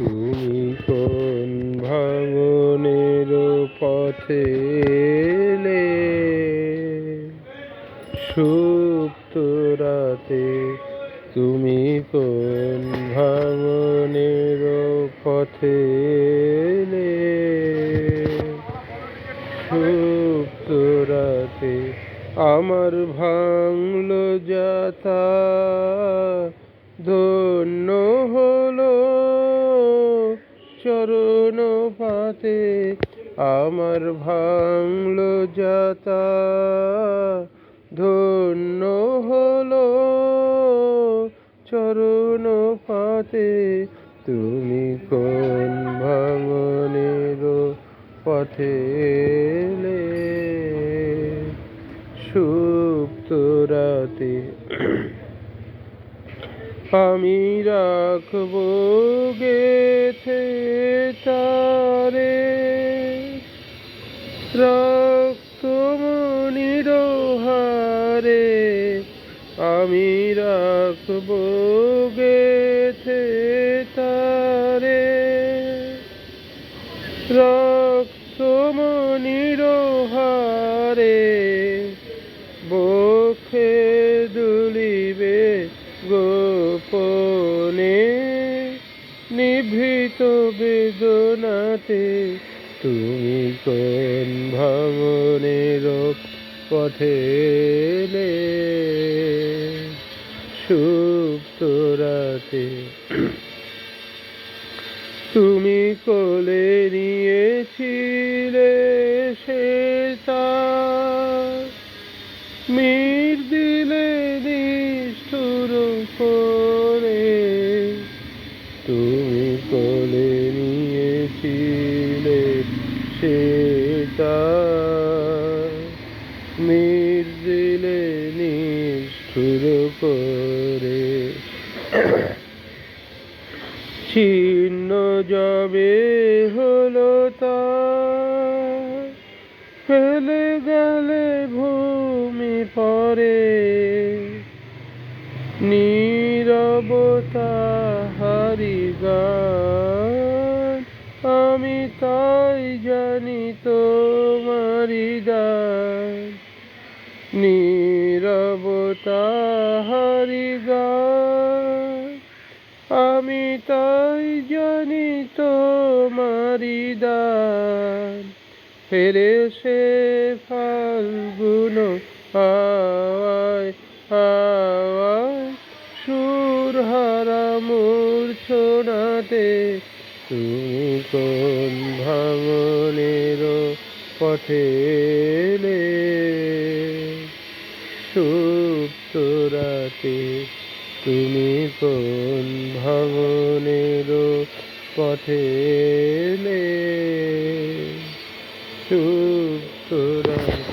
তুমি কোন ভাঙনের পথে এলে, সুপ্ত রাতে তুমি কোন ভাঙনের পথে এলে, সুপ্ত রাতে আমার ভাঙল যাতা, ধন্য হলো চরণ পাতে। আমার ভাঙল যাতা, ধন্য হলো চরণ পাতে। তুমি কোন ভাঙনের পথে এলে, সুপ্ত রাতে আমি রাখব গেথে তারে, রক্তমণির হারে। আমি রাখব গেথে তারে, রক্তমণির হারে। বক্ষে দুলিবে গোপনে, নিভৃত বেদনাতে। তুমি কোন ভাঙনের পথে এলে, সুপ্ত রাতে। তুমি কোলে নিয়েছিলে সে তার, মির দিলে নিষ্ঠুর করে। তুমি কোলে নিয়েছিলে সে তার, মির দিলে নিষ্ঠুর করে। ছিন্ন যবে হলো তার, ফেলে গেলে ভূমি পরে। নীরবতা হারি গান, আমি তাই জানি তোমারি দান। নীরবতা হারি গান, আমি তাই জানি তোমারি দান। ফেরে সে ফাল্গুন হাওয়ায় হাওয়ায়, সুর হারা মূর্ছনাতে। তুমি কোন ভাঙনের পথে এলে, সুপ্ত রাতে। তুমি কোন ভাঙনের পথে এলে, সুপ্ত রাতে।